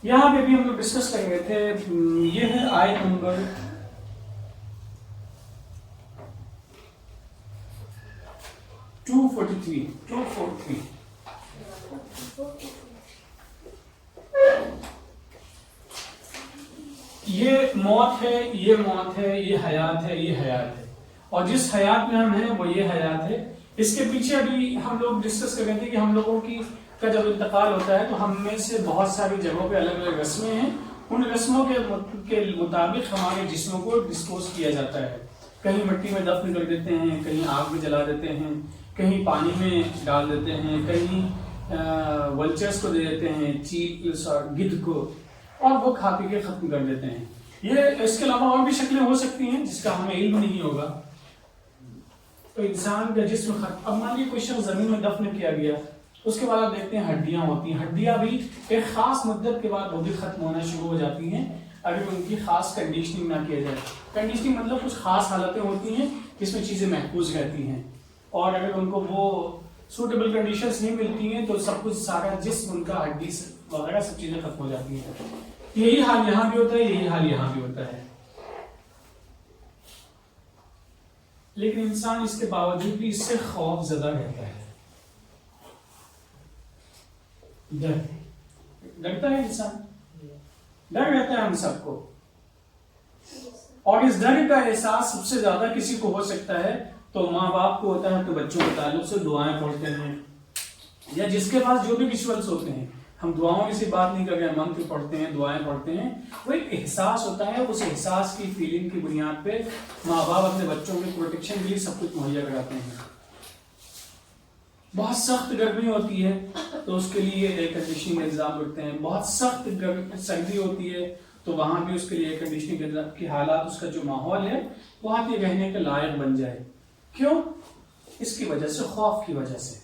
یہاں پہ بھی ہم لوگ ڈسکس کر رہے تھے، یہ ہے آیت نمبر 243 یہ موت ہے، یہ موت ہے، یہ حیات ہے، یہ حیات ہے، اور جس حیات میں ہم ہیں وہ یہ حیات ہے۔ اس کے پیچھے ابھی ہم لوگ ڈسکس کر رہے تھے کہ ہم لوگوں کا جب انتقال ہوتا ہے تو ہم میں سے بہت ساری جگہوں پہ الگ الگ رسمیں ہیں، ان رسموں کے مطابق ہمارے جسموں کو ڈسپوز کیا جاتا ہے۔ کہیں مٹی میں دفن کر دیتے ہیں، کہیں آگ میں جلا دیتے ہیں، کہیں پانی میں ڈال دیتے ہیں، کہیں ولچرس کو دے دیتے ہیں، گدھ کو، اور وہ کھا پی کے ختم کر دیتے ہیں۔ یہ اس کے علاوہ اور بھی شکلیں ہو سکتی ہیں جس کا ہمیں علم نہیں ہوگا۔ تو انسان کا جسم ختم، اب مان لیجیے کوئی شخص زمین میں دفن کیا گیا، اس کے بعد آپ دیکھتے ہیں ہڈیاں ہوتی ہیں، ہڈیاں بھی ایک خاص مدت کے بعد وہ بھی ختم ہونا شروع ہو جاتی ہیں اگر ان کی خاص کنڈیشننگ نہ کیا جائے۔ کنڈیشننگ مطلب کچھ خاص حالتیں ہوتی ہیں جس میں چیزیں محفوظ رہتی ہیں، اور اگر ان کو وہ سوٹیبل کنڈیشنز نہیں ملتی ہیں تو سب کچھ، سارا جسم ان کا، ہڈی وغیرہ سب چیزیں ختم ہو جاتی ہیں۔ یہی حال یہاں بھی ہوتا ہے، یہی حال یہاں بھی ہوتا ہے، لیکن انسان اس کے باوجود بھی اس سے خوف زدہ رہتا ہے، ڈرتا ہے انسان، ڈر رہتا ہے ہم سب کو، اور اس ڈر کا احساس سب سے زیادہ کسی کو ہو سکتا ہے تو ماں باپ کو ہوتا ہے، تو بچوں کے تعلق سے دعائیں پڑھتے ہیں، یا جس کے پاس جو بھی ریچولز ہوتے ہیں، ہم دعاؤں کی سی بات نہیں کر رہے ہیں، منتر پڑھتے ہیں، دعائیں پڑھتے ہیں، وہ ایک احساس ہوتا ہے، اس احساس کی فیلنگ کی بنیاد پہ ماں باپ اپنے بچوں کے پروٹیکشن کے لیے سب کچھ مہیا کراتے ہیں۔ بہت سخت گرمی ہوتی ہے تو اس کے لیے ایئر کنڈیشننگ کا انتظام کرتے ہیں، بہت سخت سردی ہوتی ہے تو وہاں بھی اس کے لیے ایئر کنڈیشننگ کے حالات، اس کا جو ماحول ہے وہاں کے رہنے کے لائق بن جائے۔ کیوں؟ اس کی وجہ سے، خوف کی وجہ سے۔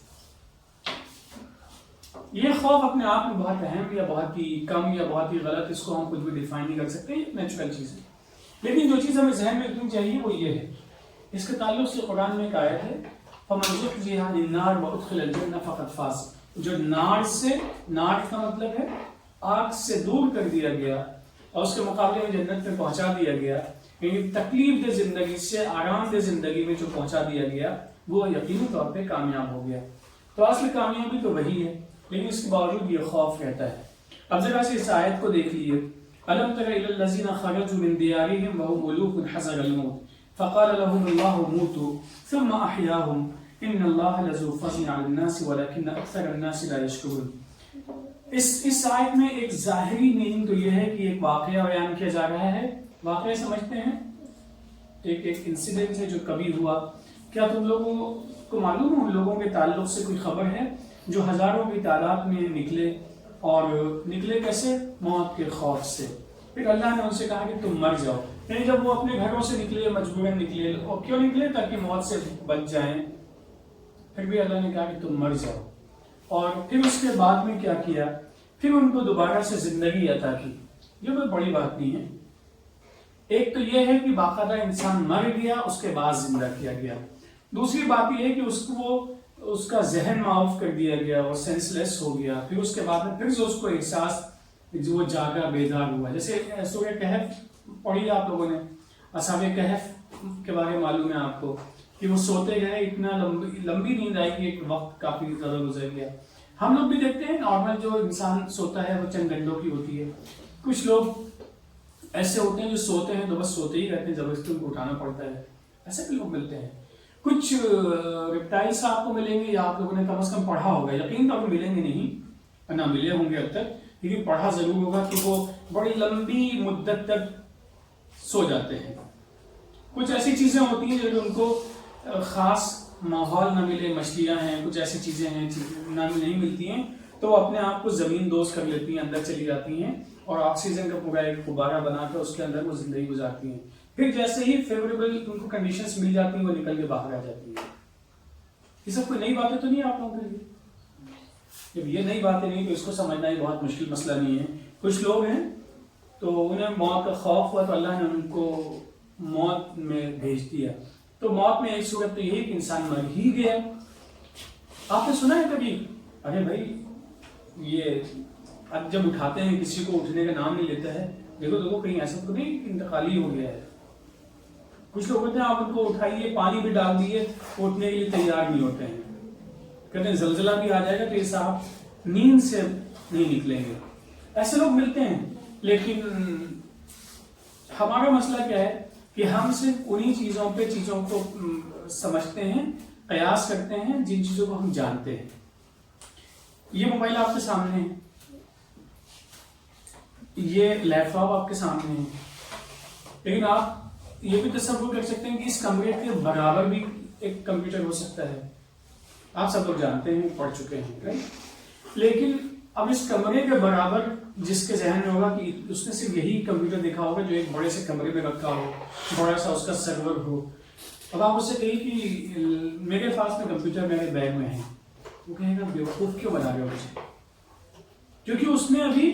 یہ خوف اپنے آپ میں بہت اہم یا بہت ہی کم یا بہت ہی غلط، اس کو ہم کچھ بھی ڈیفائن نہیں کر سکتے، یہ نیچرل چیز ہے، لیکن جو چیز ہمیں ذہن میں رکھنی چاہیے وہ یہ ہے، اس کے تعلق سے قرآن میں ایک آیت ہے، فَمَنْ زُحْزِحَ عَنِ النَّارِ وَأُدْخِلَ الْجَنَّةَ فَقَدْ فَازَ، جو نار سے، نار کا مطلب ہے آگ سے دور کر دیا گیا اور اس کے مقابلے میں جنت میں پہنچا دیا گیا، یعنی تکلیف دہ زندگی سے آرام دہ زندگی میں جو پہنچا دیا گیا وہ یقینی طور پہ کامیاب ہو گیا۔ تو اصل کامیابی تو وہی ہے، لیکن اس کے باوجود یہ خوف رہتا ہے۔ اب ذرا سے اس آیت کو دیکھ لیجیے، أَلَمْ تَرَ إِلَى الَّذِينَ خَرَجُوا مِنْ دِيَارِهِمْ وَهُمْ أُلُوفٌ حَذَرَ الْمَوْتِ فَقَالَ لَهُمُ اللَّهُ مُوتُوا ثُمَّ أَحْيَاهُمْ إِنَّ اللَّهَ لَذُو فَضْلٍ عَلَى النَّاسِ وَلَكِنَّ أَكْثَرَ النَّاسِ لَا يَشْكُرُونَ۔ اس آیت میں ایک ظاہری میننگ تو یہ ہے کہ ایک واقعہ بیان کیا جا رہا ہے، واقعہ سمجھتے ہیں، ایک انسیڈنٹ ہے جو کبھی ہوا۔ کیا تم لوگوں کو معلوم ہے ان لوگوں کے تعلق سے کوئی خبر ہے جو ہزاروں کی تعداد میں نکلے، اور نکلے کیسے؟ موت کے خوف سے۔ پھر اللہ نے ان سے کہا کہ تم مر جاؤ، یعنی جب وہ اپنے گھروں سے نکلے، مجبوراً نکلے، اور کیوں نکلے؟ تاکہ موت سے بچ جائیں، پھر بھی اللہ نے کہا کہ تم مر جاؤ، اور پھر اس کے بعد میں کیا کیا؟ پھر ان کو دوبارہ سے زندگی عطا کی۔ یہ کوئی بڑی بات نہیں ہے، ایک تو یہ ہے کہ باقاعدہ انسان مر گیا اس کے بعد زندہ کیا گیا، دوسری بات یہ ہے کہ اس کا ذہن معاف کر دیا گیا، وہ سینس لیس ہو گیا، پھر اس کے بعد میں پھر جو اس کو احساس، جو وہ جاگا، بیدار ہوا۔ جیسے سورہ کہف پڑھی آپ لوگوں نے، اصحاب کہف کے بارے میں معلوم ہے آپ کو کہ وہ سوتے گئے، اتنا لمبی نیند آئی کہ ایک وقت کافی زیادہ گزر گیا۔ ہم لوگ بھی دیکھتے ہیں نارمل جو انسان سوتا ہے وہ چند گھنٹوں کی ہوتی ہے، کچھ لوگ ایسے ہوتے ہیں جو سوتے ہیں تو بس سوتے ہی رہتے ہیں، زبردستی ان کو اٹھانا پڑتا ہے، ایسے بھی لوگ ملتے ہیں۔ کچھ ریپٹائلس آپ کو ملیں گے، یا آپ لوگوں نے کم از کم پڑھا ہوگا، یقین تو ملیں گے نہیں، نہ ملے ہوں گے اب تک، لیکن پڑھا ضرور ہوگا کہ وہ بڑی لمبی مدت تک سو جاتے ہیں۔ کچھ ایسی چیزیں ہوتی ہیں جو ان کو خاص ماحول نہ ملے، مچھلیاں ہیں، کچھ ایسی چیزیں ہیں نہیں ملتی ہیں تو وہ اپنے آپ کو زمین دوز کر لیتی ہیں، اندر چلی جاتی ہیں، اور آکسیجن کا پورا ایک غبارہ بنا کر اس کے اندر وہ زندگی گزارتی ہیں۔ پھر جیسے ہی فیوریبل ان کو کنڈیشنز مل جاتی ہیں وہ نکل کے باہر آ جاتی ہیں۔ یہ سب کوئی نئی باتیں تو نہیں آپ لوگوں کے لیے؟ جب یہ نئی باتیں نہیں تو اس کو سمجھنا ہی بہت مشکل مسئلہ نہیں ہے۔ کچھ لوگ ہیں تو انہیں موت کا خوف ہوا تو اللہ نے ان کو موت میں بھیج دیا۔ تو موت میں ایک صورت تو یہی کہ انسان مر ہی گیا۔ آپ نے سنا ہے کبھی ارے بھائی یہ اب جب اٹھاتے ہیں کسی کو اٹھنے کا نام نہیں لیتا ہے، دیکھو کہیں ایسا تو نہیں انتقالی ہو گیا ہے. کچھ لوگ ہوتے ہیں آپ ان کو اٹھائیے پانی بھی ڈال دیے اٹھنے کے لیے تیار نہیں ہوتے ہیں، کہتے ہیں زلزلہ بھی آ جائے گا تو یہ صاحب نیند سے نہیں نکلیں گے. ایسے لوگ ملتے ہیں. لیکن ہمارا مسئلہ کیا ہے کہ ہم صرف انہی چیزوں پہ چیزوں کو سمجھتے ہیں، قیاس کرتے ہیں جن چیزوں کو ہم جانتے ہیں. یہ موبائل آپ کے سامنے ہے، یہ لیپ ٹاپ آپ کے سامنے ہے، لیکن آپ یہ بھی تصور کر سکتے ہیں کہ اس کمرے کے برابر بھی ایک کمپیوٹر ہو سکتا ہے. آپ سب لوگ جانتے ہیں، پڑھ چکے ہیں. لیکن اب اس کمرے کے برابر جس کے ذہن میں ہوگا کہ اس نے صرف یہی کمپیوٹر دیکھا ہوگا جو ایک بڑے سے کمرے میں رکھا ہو، بڑا سا اس کا سرور ہو. اب آپ اس سے کہیں کہ میرے پاس میں کمپیوٹر میرے بیگ میں ہے، وہ کہے گا بیوقوف کیوں بنا رہے ہو مجھے؟ کیونکہ اس نے ابھی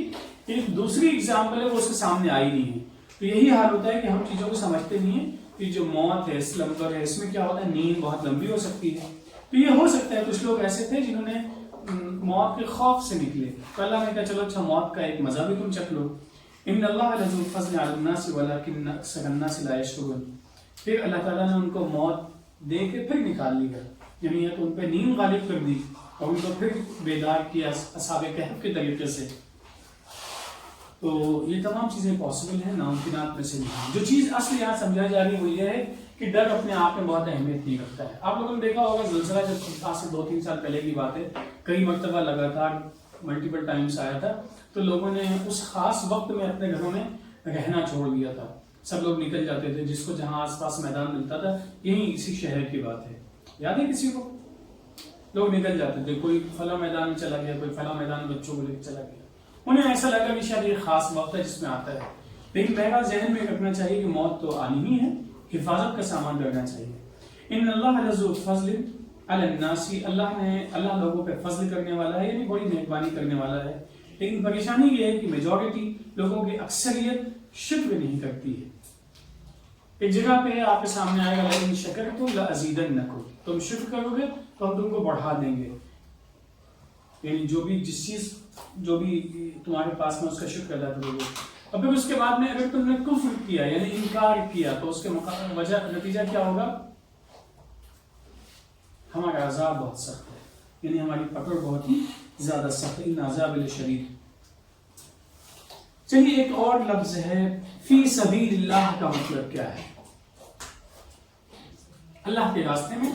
ایک دوسری ایگزامپل ہے وہ اس کے سامنے آئی نہیں ہے. تو یہی حال ہوتا ہے کہ ہم چیزوں کو سمجھتے نہیں ہیں کہ جو موت ہے، سلمبر ہے، اس میں کیا ہوتا ہے، نیند بہت لمبی ہو سکتی ہے. تو یہ ہو سکتا ہے کچھ لوگ ایسے تھے جنہوں نے موت کے خوف سے نکلے تو اللہ نے کہا چلو اچھا موت کا ایک مزہ بھی تم چکھ لو. ان اللہ لذو فضل علی الناس ولکن اکثر الناس لا یشکرون. پھر اللہ تعالیٰ نے ان کو موت دے کے پھر نکال لیا، یعنی یہ تو ان پہ نیند غالب کر دی اور ان کو پھر بیدار کیا اصحاب کہف کے طریقے سے. تو یہ تمام چیزیں پاسبل ہیں، ناممکنات میں سے نہیں. جو چیز اصل یہاں سمجھائی جا رہی ہے وہ یہ ہے کہ ڈر اپنے آپ میں بہت اہمیت نہیں رکھتا ہے. آپ لوگوں نے دیکھا ہوگا زلزلہ جب آج سے 2-3 سال پہلے کی بات ہے، کئی مرتبہ لگاتار ملٹیپل ٹائمز آیا تھا تو لوگوں نے اس خاص وقت میں اپنے گھروں میں رہنا چھوڑ دیا تھا. سب لوگ نکل جاتے تھے، جس کو جہاں آس پاس میدان ملتا تھا. یہی اسی شہر کی بات ہے، یاد ہے کسی کو؟ لوگ نکل جاتے تھے، کوئی فلاں میدان میں چلا گیا، کوئی فلاں میدان میں بچوں کو لے کے چلا گیا. انہیں ایسا لگا کہ شاید یہ خاص وقت ہے جس میں آتا ہے. لیکن پہلا ذہن میں رکھنا چاہیے کہ موت تو آنی ہی ہے، حفاظت کا سامان رکھنا چاہیے. ان اللہ لذو فضل علی الناس، اللہ لوگوں پہ فضل کرنے والا ہے، یعنی بڑی مہربانی کرنے والا ہے. لیکن پریشانی یہ ہے کہ میجورٹی لوگوں کی اکثریت شکر نہیں کرتی ہے. ایک جگہ پہ آپ کے سامنے آئے گا لئن شکرتم لازیدنکم، تم شکر کرو گے تو ہم تم کو بڑھا دیں گے. یعنی جس چیز جو بھی تمہارے پاس میں اس کا شکر ادا کرو گے. اور پھر اس کے بعد میں اگر تم نے کفر کیا یعنی انکار کیا تو اس کے نتیجہ کیا ہوگا؟ ہمارا عذاب بہت سخت ہے، یعنی ہماری پکڑ بہت ہی زیادہ سخت ہے. ان عذاب لشدید. چلیے ایک اور لفظ ہے فی سبیل اللہ کا مطلب کیا ہے؟ اللہ کے راستے میں.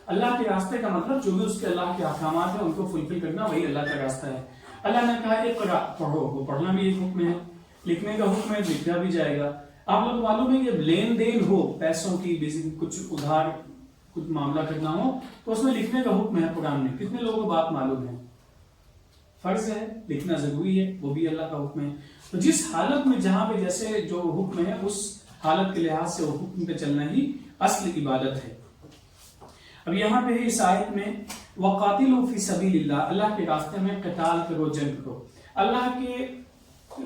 اللہ کے راستے کا مطلب جو بھی اس کے اللہ کے احکامات ہیں ان کو فلفل کرنا، وہی اللہ کا راستہ ہے. اللہ نے کہا اقرا، پڑھو. وہ پڑھنا بھی ایک حکم ہے، لکھنے کا حکم ہے، لکھا بھی جائے گا. آپ لوگ معلوم ہے کہ لین دین ہو پیسوں کی، کچھ ادھار کچھ معاملہ کرنا ہو تو اس میں لکھنے کا حکم ہے قرآن میں. کتنے لوگوں کو بات معلوم ہے؟ فرض ہے، لکھنا ضروری ہے، وہ بھی اللہ کا حکم ہے. تو جس حالت میں جہاں پہ جیسے جو حکم ہے اس حالت کے لحاظ سے وہ حکم پہ چلنا ہی اصل عبادت ہے. اب یہاں پہ اس آیت میں وَقَاتِلُوا فِي سَبِيلِ اللَّهِ، اللہ کے راستے میں قتال کرو، جنگ کرو. اللہ کے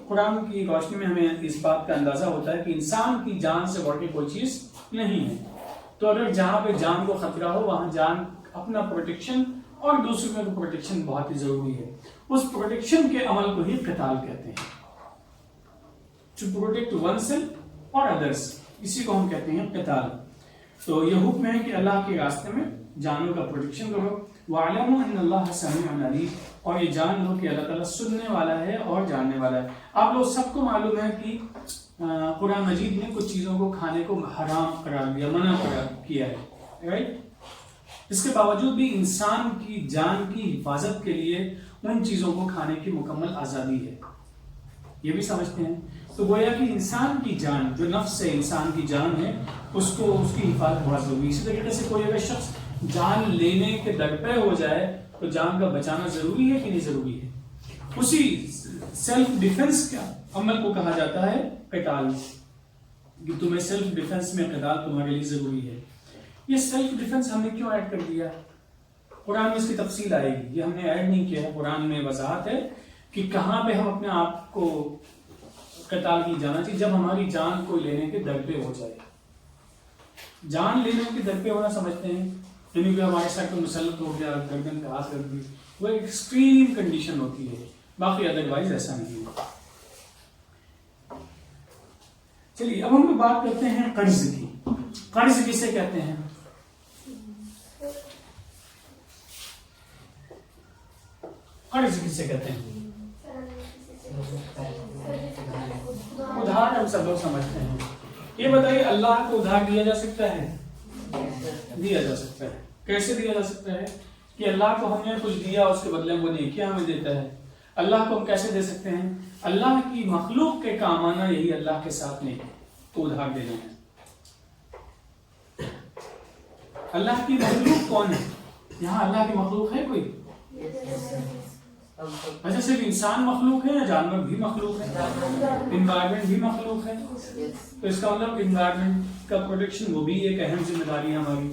قرآن کی روشنی میں ہمیں اس بات کا اندازہ ہوتا ہے کہ انسان کی جان سے بڑھ کے کوئی چیز نہیں ہے. تو اگر جہاں پہ جان کو خطرہ ہو وہاں جان اپنا پروٹیکشن اور دوسروں کا پروٹیکشن بہت ہی ضروری ہے. اس پروٹیکشن کے عمل کو ہی قتال کہتے ہیں. ٹو پروٹیکٹ ون سیلف اور ادرس، اسی کو ہم کہتے ہیں قتال. تو یہ حکم ہے کہ اللہ کے راستے میں جانوں کا پروٹیکشن کرو. وَاعْلَمُوا أَنَّ اللَّهَ سَمِيعٌ عَلِيمٌ، اور یہ جان لو کہ اللہ تعالیٰ سننے والا ہے اور جاننے والا ہے. آپ لوگ سب کو معلوم ہے کہ قرآن مجید نے کچھ چیزوں کو کھانے کو حرام قرار دیا، منع قرار کیا ہے، رائٹ؟ اس کے باوجود بھی انسان کی جان کی حفاظت کے لیے ان چیزوں کو کھانے کی مکمل آزادی ہے. یہ بھی سمجھتے ہیں. تو گویا کہ انسان کی جان جو نفس ہے، انسان کی جان ہے، اس کی حفاظت بہت ضروری. اسی طریقے سے کوئی اگر شخص جان لینے کے درپے ہو جائے تو جان کا بچانا ضروری ہے کہ نہیں ضروری ہے؟ اسی سیلف ڈیفنس کا عمل کو کہا جاتا ہے قتال، کہ تمہیں سیلف ڈیفنس میں قتال تمہارے لیے ضروری ہے. یہ سیلف ڈیفنس ہم نے کیوں ایڈ کر دیا؟ قرآن میں اس کی تفصیل آئے گی، یہ ہم نے ایڈ نہیں کیا ہے. قرآن میں وضاحت ہے کہ کہاں پہ ہم اپنے آپ کو قتال کی جانا چاہیے. جب ہماری جان کو لینے کے درپے ہو جائے. جان لینے کے درپے ہونا سمجھتے ہیں یعنی کہ ہمارے ساتھ کو مسلط ہو گیا، گردن کا ہاتھ کر دی، وہ ایک ایکسٹریم کنڈیشن ہوتی ہے. باقی ادروائز ایسا نہیں ہے۔ چلیے اب ہم لوگ بات کرتے ہیں قرض کی۔ قرض کسے کہتے ہیں؟ قرض کسے کہتے ہیں؟ ادھار ہم سب لوگ سمجھتے ہیں۔ یہ بتائیے اللہ کو ادھار دیا جا سکتا ہے؟ دیا جا سکتا ہے۔ کیسے دیا جا سکتا ہے؟ کہ اللہ کو ہم نے کچھ دیا، اس کے بدلے وہ نیکیاں ہمیں دیتا ہے۔ اللہ کو ہم کیسے دے سکتے ہیں؟ اللہ کی مخلوق کے کام آنا یہی اللہ کے ساتھ نہیں تو ادھار دینا ہے۔ اللہ کی مخلوق کون ہے؟ یہاں اللہ کی مخلوق ہے کوئی؟ اچھا صرف انسان مخلوق ہے یا جانور بھی مخلوق ہے؟ انوائرمنٹ بھی مخلوق ہے، تو اس کا مطلب انوائرمنٹ کا پروٹیکشن وہ بھی ایک اہم ذمہ داری ہے ہماری۔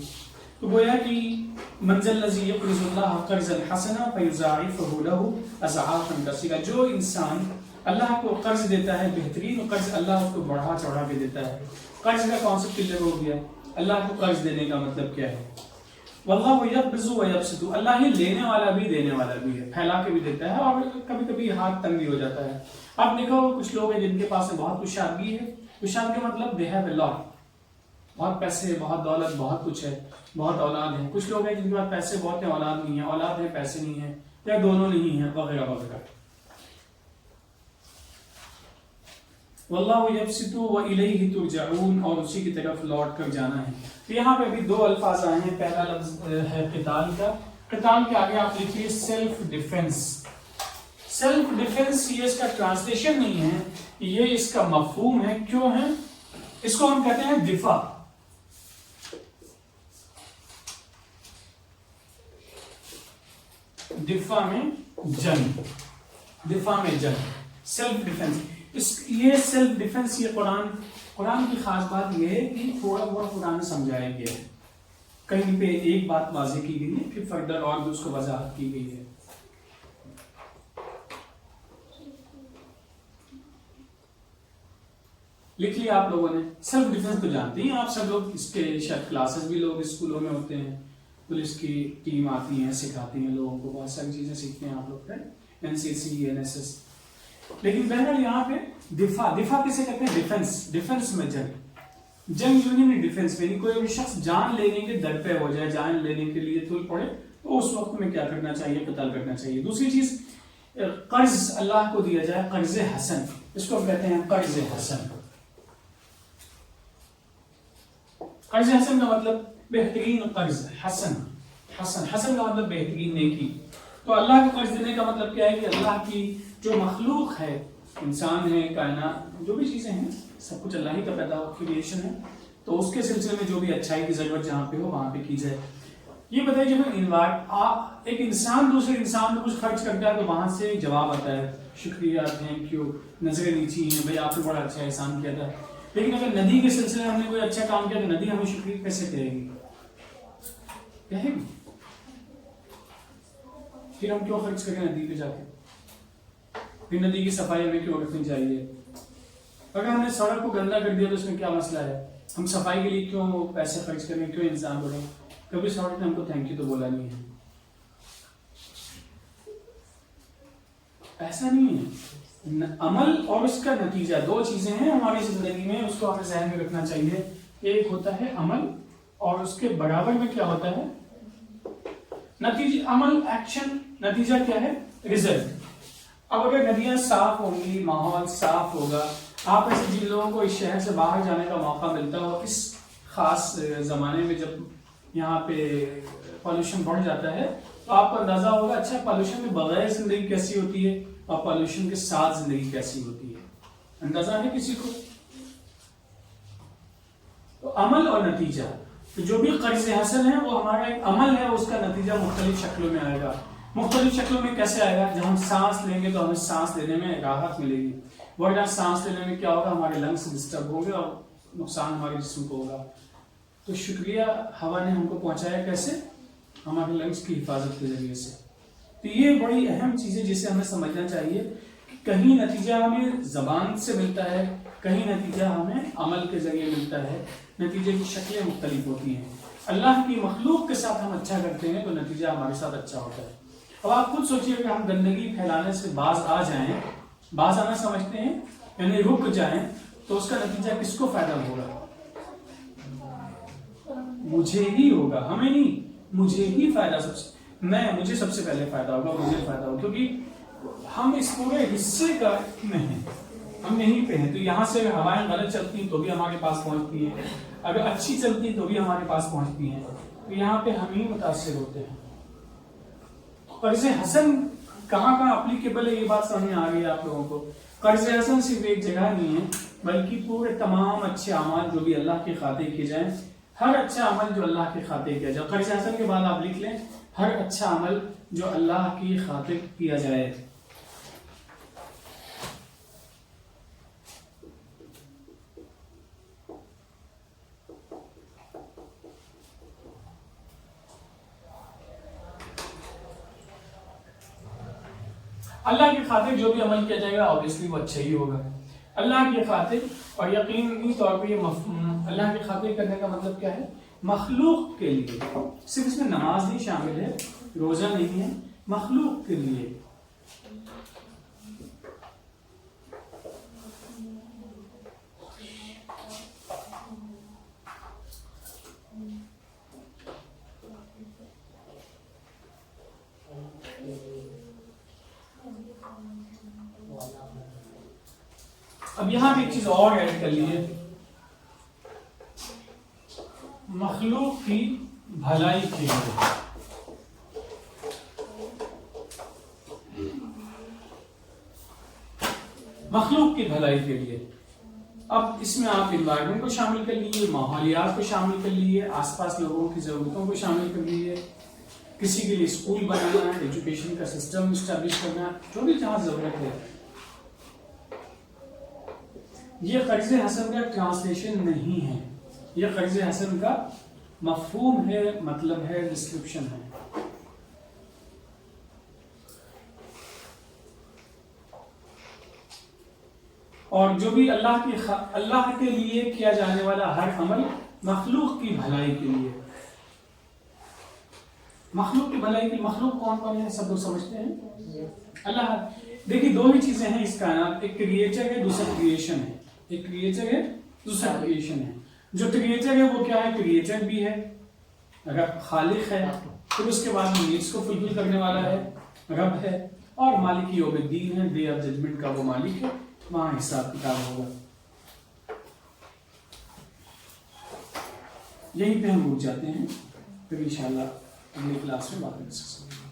تو گویا کہ منزل الذی یقرض اللہ قرضا حسنا فیضاعفہ لہ اضعافا کثیرہ، جو انسان اللہ کو قرض دیتا ہے بہترین قرض اللہ اس کو بڑھا چڑھا کے دیتا ہے۔ قرض کا کانسیپٹ کلیئر ہو گیا۔ اللہ کو قرض دینے کا مطلب کیا ہے؟ واللہ یقبض ویبسط، اللہ ہی لینے والا بھی دینے والا بھی ہے، پھیلا کے بھی دیتا ہے اور کبھی کبھی ہاتھ تنگ بھی ہو جاتا ہے۔ اب دیکھو کچھ لوگ ہیں جن کے پاس بہت کشادگی ہے، کشادگی کا مطلب دے ہیو اے لاٹ، بہت پیسے، بہت دولت، بہت کچھ ہے، بہت اولاد ہے۔ کچھ لوگ ہیں جن کے پاس پیسے بہت ہیں، اولاد نہیں ہے، اولاد ہے پیسے نہیں ہے، یا دونوں نہیں ہیں، وغیرہ وغیرہ۔ واللہ یبسط والیہ ترجعون، اور اسی کی طرف لوٹ کر جانا ہے۔ تو یہاں پہ بھی دو الفاظ آئے ہیں، پہلا لفظ ہے قتال کا۔ قتال کے آگے آپ لکھیے سیلف ڈیفنس۔ سیلف ڈیفنس یہ اس کا ٹرانسلیشن نہیں ہے، یہ اس کا مفہوم ہے۔ کیوں ہے؟ اس کو ہم کہتے ہیں دفاع۔ دفاع میں جنگ، دفاع میں جنگ، سیلف ڈیفنس۔ یہ سیلف ڈیفنس، یہ قرآن کی خاص بات یہ ہے کہ تھوڑا بہت قرآن سمجھایا گیا ہے، کہیں پہ ایک بات واضح کی گئی ہے، پھر فردر اور بھی اس کو وضاحت کی گئی ہے۔ لکھ لیا آپ لوگوں نے؟ سیلف ڈیفنس تو جانتے ہیں آپ سب لوگ، اس کے شاید کلاسز بھی لوگ اسکولوں میں ہوتے ہیں، پولیس کی ٹیم آتی ہیں، سکھاتی ہیں لوگوں کو، بہت ساری چیزیں سیکھتے ہیں آپ لوگ، NCC NSS۔ لیکن بہرحال یہاں پہ دفاع، دفاع کسے کہتے ہیں؟ ڈیفنس، ڈیفنس میں جنگ، جنگ یونین ڈیفنس میں، کوئی بھی شخص جان لینے کے در پہ ہو جائے، جان لینے کے لیے تل پڑے، تو اس وقت میں کیا کرنا چاہیے؟ قتال کرنا چاہیے۔ دوسری چیز، قرض اللہ کو دیا جائے، قرض حسن، اس کو کہتے ہیں قرض حسن۔ قرض حسن کا مطلب بہترین قرض، حسن، حسن، حسن کا مطلب بہترین نیکی۔ تو اللہ کو قرض دینے کا مطلب کیا ہے؟ کہ اللہ کی جو مخلوق ہے، انسان ہے، کائنات، جو بھی چیزیں ہیں، سب کچھ اللہ ہی کا پیدا کریشن ہے، تو اس کے سلسلے میں جو بھی اچھائی کی ضرورت جہاں پہ ہو وہاں پہ کی جائے۔ یہ بتائیے جب ایک انسان دوسرے انسان کو کچھ خرچ کرتا ہے تو وہاں سے جواب آتا ہے شکریہ، تھینک یو، نظریں نیچی ہیں، بھائی آپ نے بڑا اچھا احسان کیا تھا۔ لیکن اگر ندی کے سلسلے میں ہم نے کوئی اچھا کام کیا تو ندی ہمیں شکریہ کیسے کہے گی؟ کہے گی؟ پھر ہم کیوں خرچ کریں ندی پہ جا کے؟ پھر ندی کی صفائی ہمیں کیوں رکھنی چاہیے؟ اگر ہم نے سڑک کو گندا کر دیا تو اس میں کیا مسئلہ ہے؟ ہم صفائی کے لیے کیوں پیسے خرچ کریں، کیوں انتظام کریں؟ کبھی سڑک نے ہم کو تھینک یو تو بولا نہیں ہے۔ ایسا نہیں ہے۔ عمل اور اس کا نتیجہ دو چیزیں ہیں ہماری زندگی میں، اس کو ہمیں ذہن میں رکھنا چاہیے۔ ایک ہوتا ہے عمل اور اس کے برابر میں کیا ہوتا ہے؟ نتیجہ۔ عمل ایکشن، نتیجہ کیا ہے؟ ریزلٹ۔ اب اگر ندیاں صاف ہوں گی، ماحول صاف ہوگا، آپ ایسے جن لوگوں کو اس شہر سے باہر جانے کا موقع ملتا ہو اس خاص زمانے میں جب یہاں پہ پالوشن بڑھ جاتا ہے، تو آپ کو اندازہ ہوگا اچھا پالوشن کے بغیر زندگی کیسی ہوتی ہے اور پالوشن کے ساتھ زندگی کیسی ہوتی ہے۔ اندازہ ہے کسی کو؟ تو عمل اور نتیجہ، تو جو بھی قرض حسن ہے وہ ہمارا ایک عمل ہے، اس کا نتیجہ مختلف شکلوں میں آئے گا۔ مختلف شکلوں میں کیسے آئے گا؟ جب ہم سانس لیں گے تو ہمیں سانس لینے میں راحت ملے گی، ورنہ سانس لینے میں کیا ہوگا؟ ہمارے لنگس ڈسٹرب ہوں گے اور نقصان ہمارے جسم کو ہوگا۔ تو شکریہ ہوا نے ہم کو پہنچایا کیسے؟ ہمارے لنگس کی حفاظت کے ذریعے سے۔ تو یہ بڑی اہم چیز ہے جسے ہمیں سمجھنا چاہیے کہ کہیں نتیجہ ہمیں زبان سے ملتا ہے، کہیں نتیجہ ہمیں عمل کے ذریعے ملتا ہے، نتیجے کی شکلیں مختلف ہوتی ہیں۔ اللہ کی مخلوق کے ساتھ ہم اچھا کرتے ہیں تو نتیجہ ہمارے ساتھ اچھا ہوتا ہے، اب آپ خود سوچیے کہ ہم گندگی پھیلانے سے باز آ جائیں، باز آنا سمجھتے ہیں یعنی رک جائیں، تو اس کا نتیجہ کس کو فائدہ ہوگا؟ مجھے ہی ہوگا، ہمیں نہیں، مجھے ہی فائدہ، مجھے سب سے پہلے فائدہ ہوگا، مجھے فائدہ ہوگا، کیونکہ ہم اس پورے حصے کا میں ہیں، ہم یہیں پہ ہیں. تو یہاں سے ہوائیں غلط چلتی ہیں تو بھی ہمارے پاس پہنچتی ہیں، اگر اچھی چلتی ہیں تو بھی ہمارے پاس پہنچتی ہیں. تو یہاں پہ ہم ہی متاثر ہوتے ہیں. قرض حسن کہاں کہاں اپلیکیبل ہے یہ بات سمجھ آ گئی آپ لوگوں کو. قرض حسن صرف ایک جگہ نہیں ہے، بلکہ پورے تمام اچھے اعمال جو بھی اللہ کی خاطر کیے جائیں، ہر اچھا عمل جو اللہ کی خاطر کیا جائے. قرض حسن کے بعد آپ لکھ لیں ہر اچھا عمل جو اللہ کی خاطر کیا جائے. اللہ کی خاطر جو بھی عمل کیا جائے گا obviously وہ اچھا ہی ہوگا. اللہ کی خاطر، اور یقینی طور پہ یہ اللہ کی خاطر کرنے کا مطلب کیا ہے؟ مخلوق کے لیے. صرف اس میں نماز نہیں شامل ہے، روزہ نہیں ہے، مخلوق کے لیے. اب یہاں بھی ایک چیز اور ایڈ کر لیجیے، مخلوق کی بھلائی کے لیے. مخلوق کی بھلائی کے لیے. اب اس میں آپ انوائرمنٹ کو شامل کر لیجیے، ماحولیات کو شامل کر لیجیے، آس پاس لوگوں کی ضرورتوں کو شامل کر لیجیے، کسی کے لیے اسکول بنانا ہے، ایجوکیشن کا سسٹم اسٹیبلش کرنا ہے، جو بھی جہاں ضرورت ہے. یہ قرض حسن کا ٹرانسلیشن نہیں ہے، یہ قرض حسن کا مفہوم ہے، مطلب ہے، ڈسکرپشن ہے. اور جو بھی اللہ کے لیے کیا جانے والا ہر عمل مخلوق کی بھلائی کے لیے. مخلوق کی بھلائی کے لیے. مخلوق کون کون ہے سب لوگ سمجھتے ہیں؟ اللہ. دیکھیے دو ہی چیزیں ہیں اس کائنات، ایک کریٹر ہے، دوسرا کریشن ہے. ایک کریٹر ہے، دوسرا کریشن ہے. جو کریٹر ہے وہ کیا ہے؟ کریٹر بھی ہے، اگر خالق ہے، پھر اس کے بعد نیڈس کو فلفل کرنے والا ہے، رب ہے، اور مالک یوم الدین ہے، ڈے آف ججمنٹ کا وہ مالک ہے، وہاں حساب کتاب ہوگا. یہیں پہ ہم رک جاتے ہیں، پھر انشاءاللہ اگلی کلاس میں بات کر سکتے ہیں.